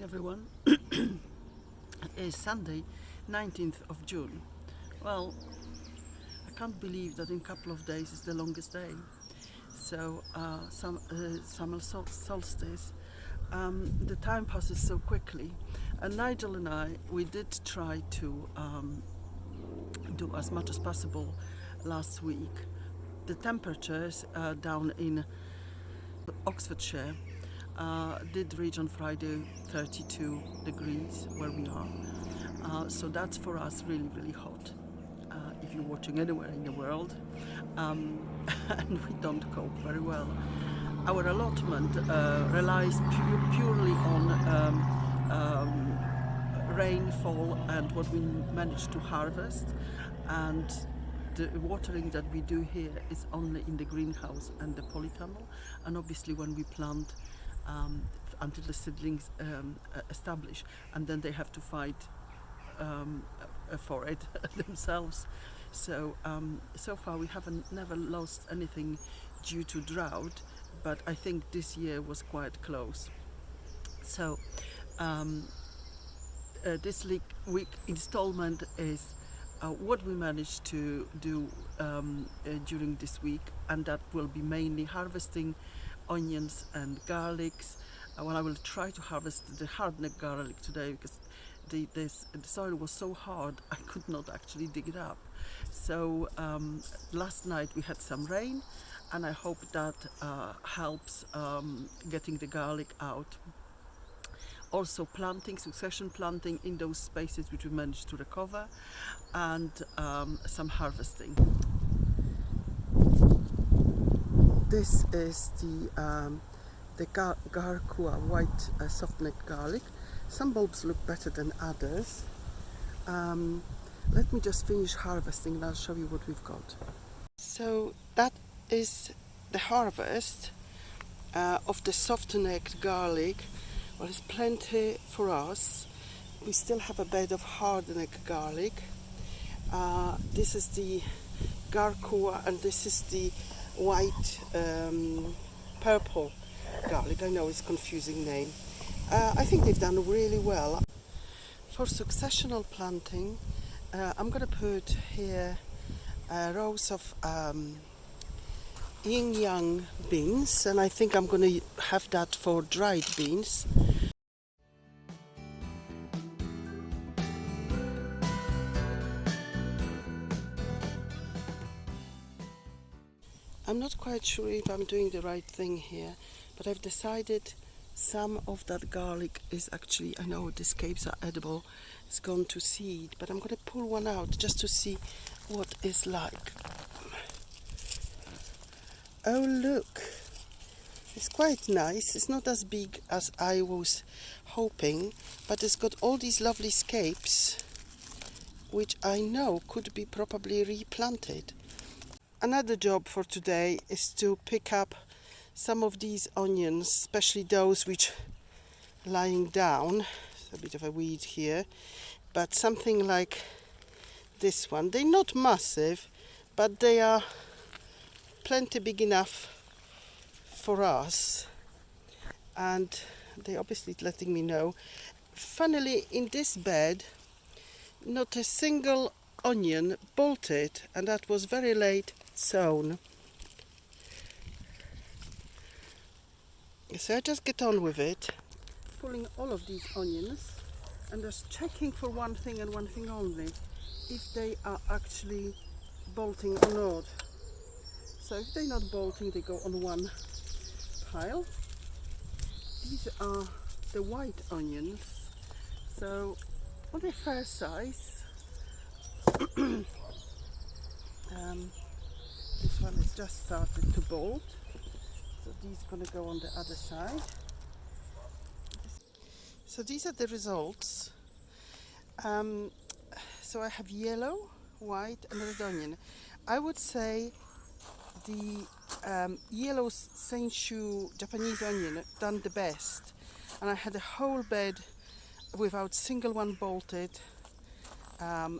everyone. It's Sunday, 19th of June. Well, I can't believe that in a couple of days is the longest day. So, summer solstice. The time passes so quickly. And Nigel and I, we did try to do as much as possible last week. The temperatures down in Oxfordshire did reach on Friday 32 degrees where we are. So that's for us really hot if you're watching anywhere in the world. And we don't cope very well. Our allotment relies purely on rainfall and what we manage to harvest, and the watering that we do here is only in the greenhouse and the polytunnel, and obviously when we plant until the seedlings establish, and then they have to fight for it themselves. So so far we haven't never lost anything due to drought, but I think this year was quite close. So this week installment is what we managed to do during this week, and that will be mainly harvesting onions and garlics. Well, I will try to harvest the hardneck garlic today because the soil was so hard I could not actually dig it up. So last night we had some rain, and I hope that helps getting the garlic out. Also planting, succession planting in those spaces which we managed to recover, and some harvesting. This is the Garkua white soft-neck garlic. Some bulbs look better than others. Let me just finish harvesting and I'll show you what we've got. So that is the harvest of the soft-necked garlic. Well, it's plenty for us. We still have a bed of hard-neck garlic. This is the Garkua, and this is the white purple garlic. I know it's a confusing name. I think they've done really well. For successional planting, I'm going to put here rows of yin-yang beans, and I think I'm going to have that for dried beans. I'm not quite sure if I'm doing the right thing here, but I've decided some of that garlic is actually, I know the scapes are edible, it's gone to seed, but I'm going to pull one out just to see what it's like. Oh, look, it's quite nice. It's not as big as I was hoping, but it's got all these lovely scapes which I know could be probably replanted. Another job for today is to pick up some of these onions, especially those which are lying down. It's a bit of a weed here, but something like this one. They're not massive, but they are plenty big enough for us, and they're obviously letting me know. Funnily, in this bed, not a single onion bolted, and that was very late sown. So I just get on with it, pulling all of these onions and just checking for one thing and one thing only, if they are actually bolting or not. So if they're not bolting, they go on one pile. These are the white onions, so on a fair size. This one has just started to bolt, so these are going to go on the other side. So these are the results. So I have yellow, white and red onion. I would say the yellow Senshu Japanese onion done the best, and I had a whole bed without single one bolted,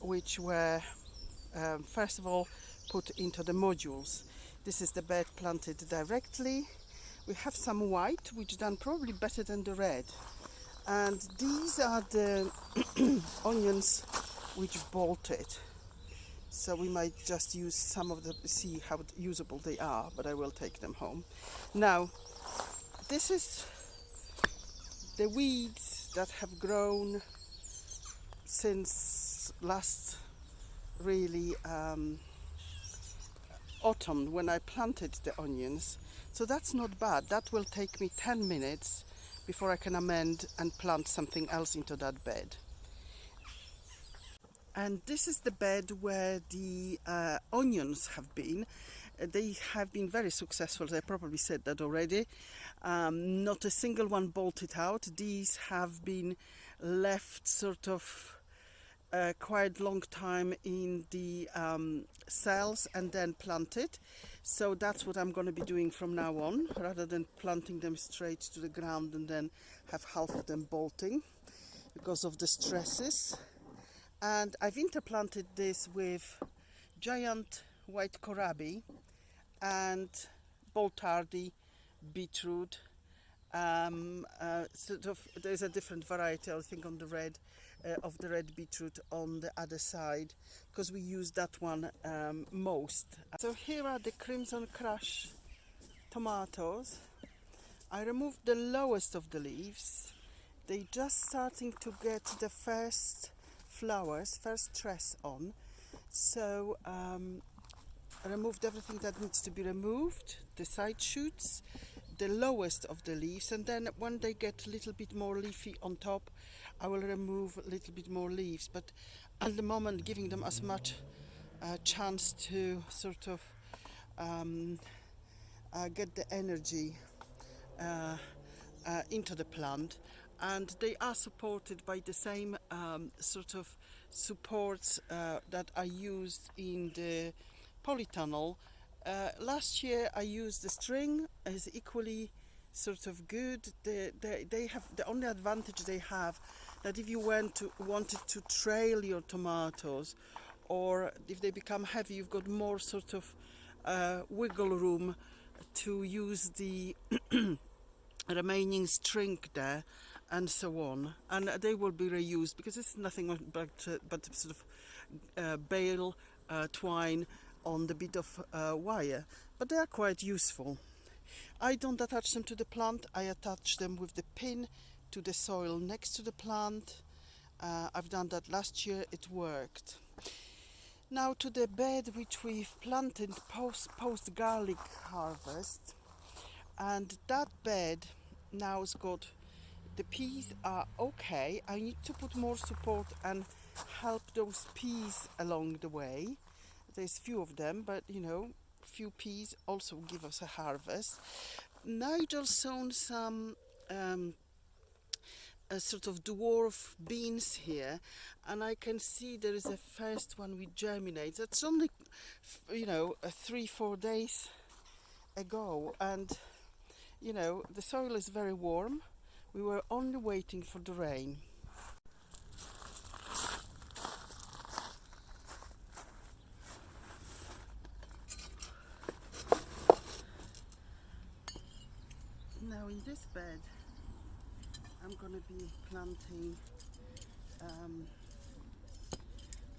which were first of all put into the modules. This is the bed planted directly. We have some white which done probably better than the red. And these are the onions which bolted. So we might just use some of them, see how usable they are, but I will take them home. Now, this is the weeds that have grown since last really autumn when I planted the onions. So that's not bad. That will take me 10 minutes before I can amend and plant something else into that bed. And this is the bed where the onions have been. They have been very successful. I probably said that already. Not a single one bolted out. These have been left sort of quite long time in the cells and then planted. So that's what I'm going to be doing from now on, rather than planting them straight to the ground and then have half of them bolting because of the stresses. And I've interplanted this with giant white kohlrabi and boltardi beetroot. Sort of, there's a different variety, I think, on the red of the red beetroot on the other side, because we use that one most. So here are the Crimson Crush tomatoes. I removed the lowest of the leaves. They're just starting to get the first flowers, first tress on. So I removed everything that needs to be removed, the side shoots, the lowest of the leaves, and then when they get a little bit more leafy on top, I will remove a little bit more leaves, but at the moment giving them as much chance to sort of get the energy into the plant. And they are supported by the same sort of supports that I used in the polytunnel. Last year I used the string, is equally sort of good. They have the only advantage they have, that if you wanted to trail your tomatoes, or if they become heavy, you've got more sort of wiggle room to use the remaining string there and so on, and they will be reused because it's nothing but sort of bale twine on the bit of wire, but they are quite useful. I don't attach them to the plant, I attach them with the pin to the soil next to the plant. I've done that last year, it worked. Now to the bed which we've planted post garlic harvest, and that bed now has got, the peas are okay. I need to put more support and help those peas along the way. There's few of them, but you know, few peas also give us a harvest. Nigel sown some a sort of dwarf beans here, and I can see there is a first one which germinates. It's only 3-4 days ago, and you know, the soil is very warm. We were only waiting for the rain. Now in this bed I'm going to be planting,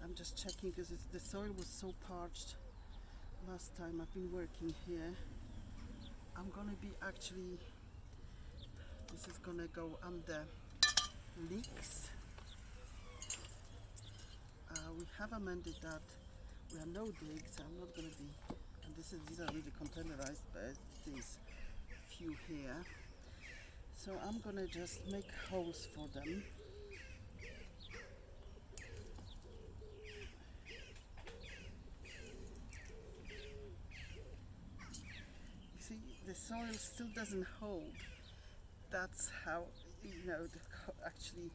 I'm just checking because the soil was so parched last time I've been working here. I'm going to be actually, this is going to go under leeks. We have amended that. We are no digs. I'm not going to be, and these are really containerized beds. These few here. So I'm going to just make holes for them. You see, the soil still doesn't hold. That's how, you know, actually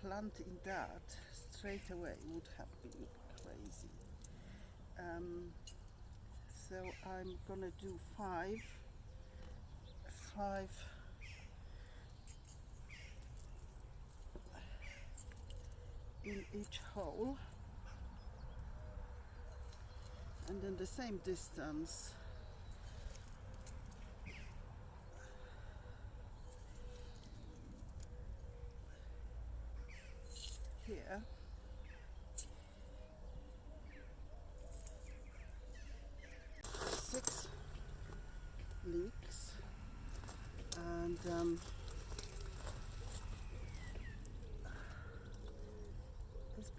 planting that straight away would have been crazy. So I'm gonna do five in each hole, and then the same distance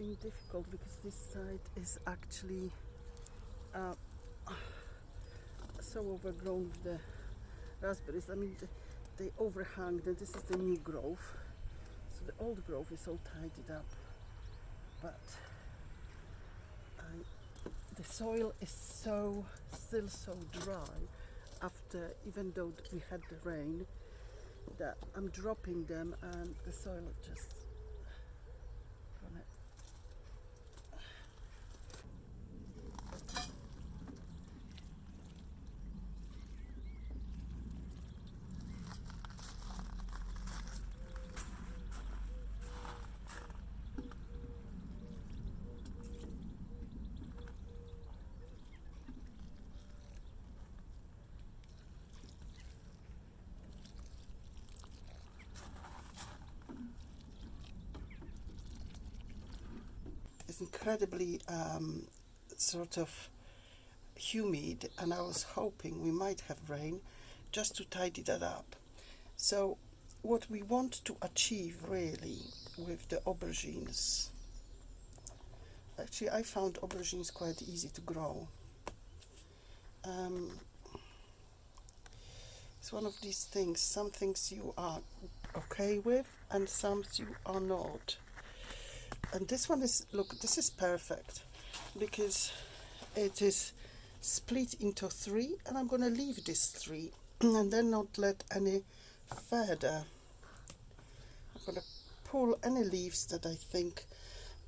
been difficult because this side is actually so overgrown with the raspberries. I mean, they overhang, and this is the new growth. So the old growth is all tidied up, but the soil is still so dry after, even though we had the rain, that I'm dropping them and the soil just gonna. It's incredibly sort of humid, and I was hoping we might have rain just to tidy that up. So what we want to achieve really with the aubergines, actually I found aubergines quite easy to grow. It's one of these things, some things you are okay with and some you are not. And this one is, look, this is perfect because it is split into 3, and I'm going to leave this 3 and then not let any further. I'm going to pull any leaves that I think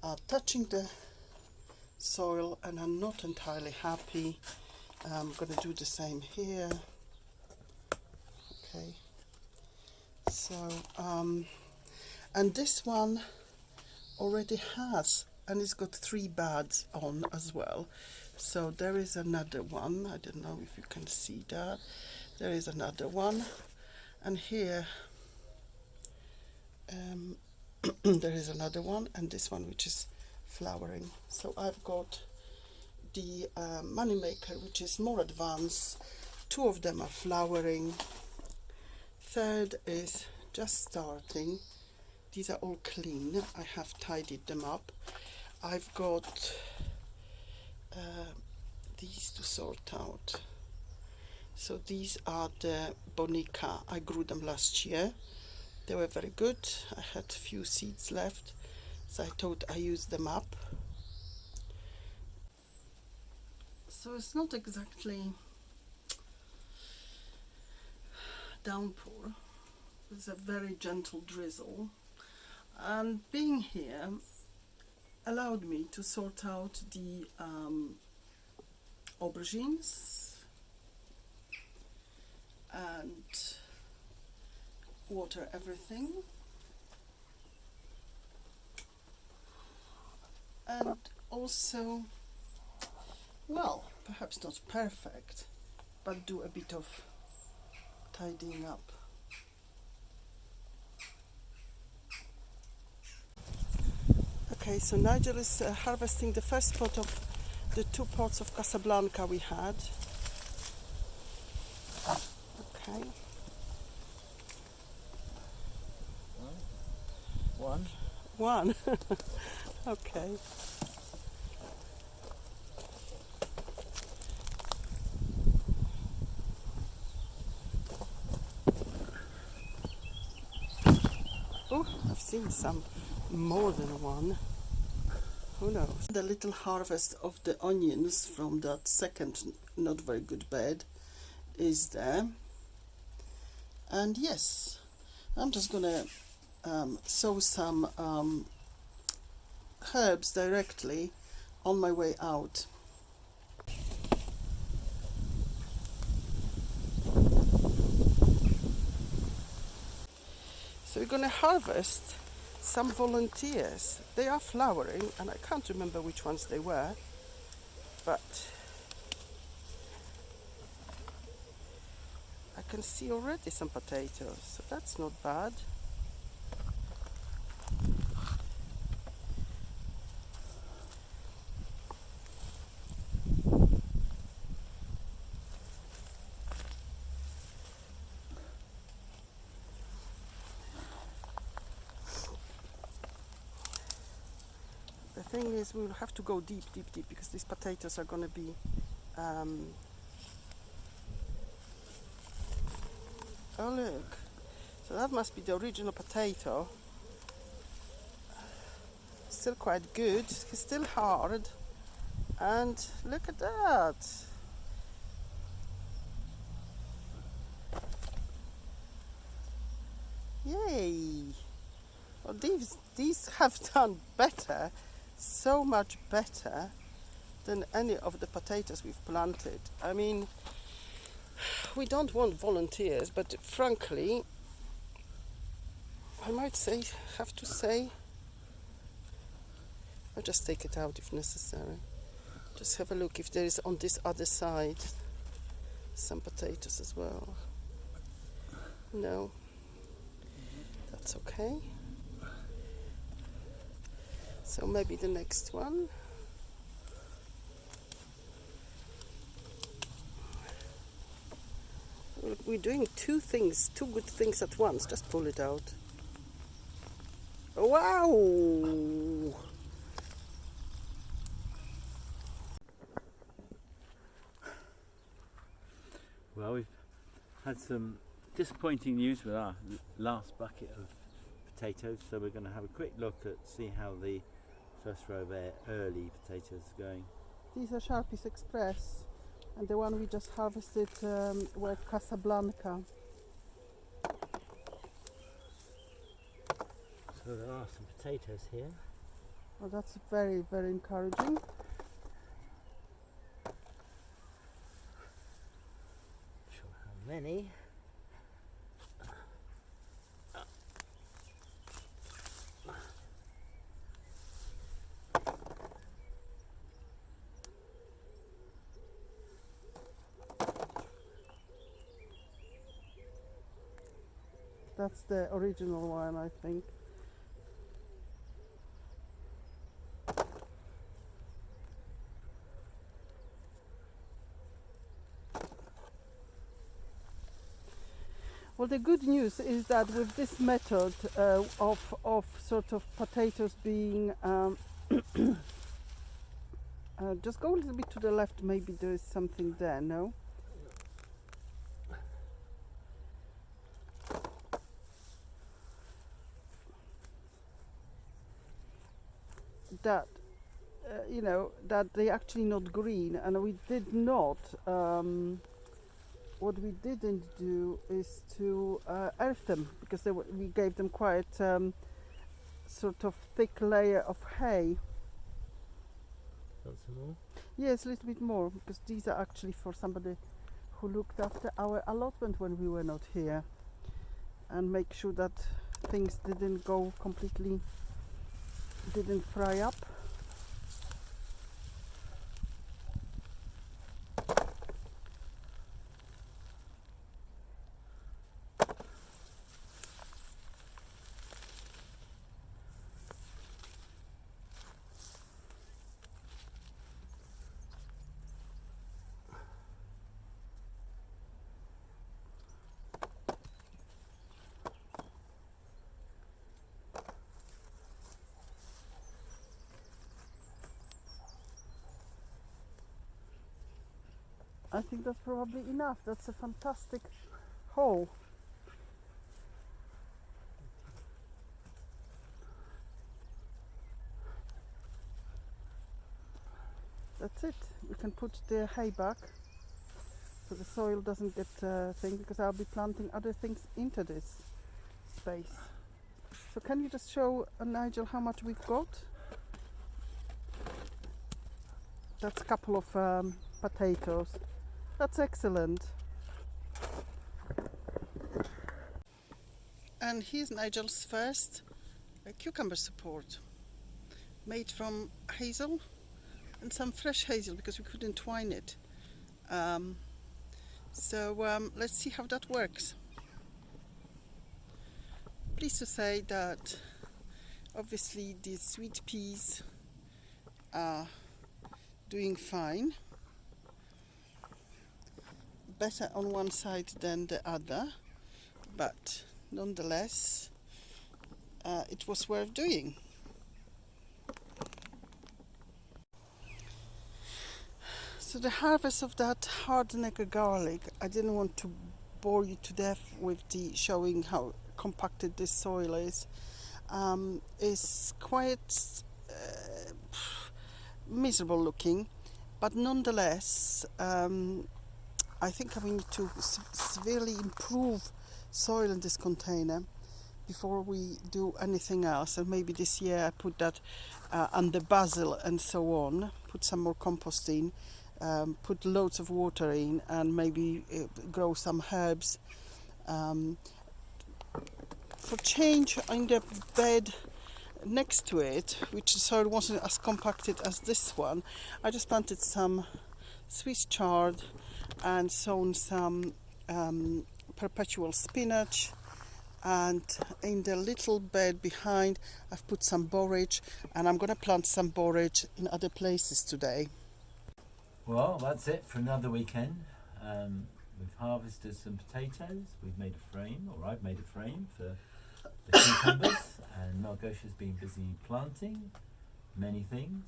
are touching the soil and I'm not entirely happy. I'm going to do the same here. Okay, so and this one already has, and it's got 3 buds on as well. So there is another one. I don't know if you can see that. There is another one, and here there is another one, and this one which is flowering. So I've got the moneymaker, which is more advanced. 2 of them are flowering. 3rd is just starting. These are all clean. I have tidied them up. I've got these to sort out. So these are the Bonica. I grew them last year. They were very good. I had few seeds left, so I thought I used them up. So it's not exactly downpour. It's a very gentle drizzle, and being here allowed me to sort out the aubergines and water everything, and also, well, perhaps not perfect, but do a bit of tidying up. Okay, so Nigel is harvesting the first pot of the 2 pots of Casablanca we had. Okay. One. Okay. Oh, I've seen some more than one. Who knows? The little harvest of the onions from that second not very good bed is there. And yes, I'm just gonna sow some herbs directly on my way out. So we're gonna harvest some volunteers. They are flowering, and I can't remember which ones they were, but I can see already some potatoes, so that's not bad. thing is, we'll have to go deep because these potatoes are going to be oh look, so that must be the original potato. Still quite good, it's still hard, and look at that. Yay! Well, these have done better, so much better than any of the potatoes we've planted. I mean, we don't want volunteers, but frankly, I might have to say, I'll just take it out if necessary. Just have a look if there is on this other side some potatoes as well. No, that's okay. So maybe the next one. We're doing two good things at once. Just pull it out. Wow! Well, we've had some disappointing news with our last bucket of potatoes, so we're going to have a quick look at see how the first row of early potatoes are going. These are Sharpies Express, and the one we just harvested were Casablanca. So there are some potatoes here. Well, that's very, very encouraging. Not sure how many. That's the original one, I think. Well, the good news is that with this method of sort of potatoes being just go a little bit to the left, maybe there is something there, no? That you know, that they actually not green, and we did not what we didn't do is to earth them, because we gave them quite sort of thick layer of hay. Want some more? Yes, a little bit more, because these are actually for somebody who looked after our allotment when we were not here, and make sure that things didn't go completely, didn't fry up. I think that's probably enough. That's a fantastic hole. That's it. We can put the hay back so the soil doesn't get thing, because I'll be planting other things into this space. So can you just show Nigel how much we've got? That's a couple of potatoes. That's excellent. And here's Nigel's first cucumber support, made from hazel and some fresh hazel because we couldn't twine it. So let's see how that works. Pleased to say that obviously the sweet peas are doing fine. Better on one side than the other, but nonetheless it was worth doing. So the harvest of that hard-necked garlic, I didn't want to bore you to death with the showing how compacted this soil is quite miserable looking, but nonetheless I think we need to severely improve soil in this container before we do anything else. And maybe this year I put that under basil and so on, put some more compost in, put loads of water in, and maybe grow some herbs. For change, in the bed next to it, which the soil wasn't as compacted as this one, I just planted some Swiss chard and sown some perpetual spinach, and in the little bed behind I've put some borage, and I'm going to plant some borage in other places today. Well, that's it for another weekend. We've harvested some potatoes, we've made a frame, or I've made a frame for the cucumbers, and Margosha's been busy planting many things,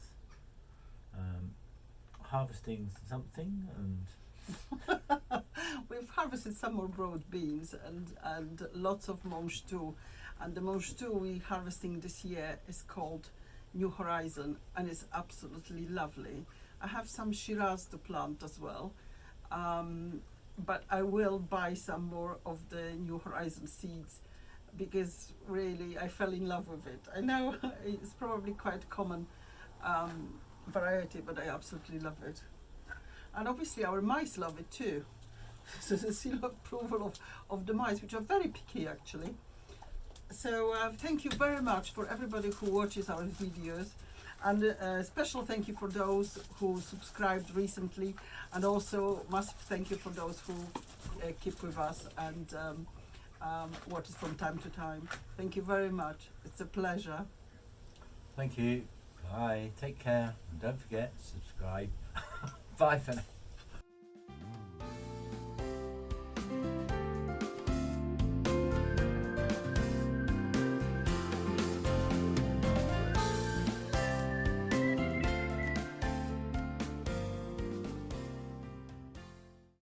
harvesting something, and We've harvested some more broad beans and lots of mange too, and the mange too we're harvesting this year is called New Horizon, and it's absolutely lovely. I have some Shiraz to plant as well, but I will buy some more of the New Horizon seeds because really I fell in love with it. I know it's probably quite common variety, but I absolutely love it. And obviously our mice love it too. So there's a seal of approval of the mice, which are very picky actually. So thank you very much for everybody who watches our videos, and a special thank you for those who subscribed recently, and also massive thank you for those who keep with us and watch us from time to time. Thank you very much. It's a pleasure. thank you. Bye, take care, and don't forget, subscribe. Bye for now.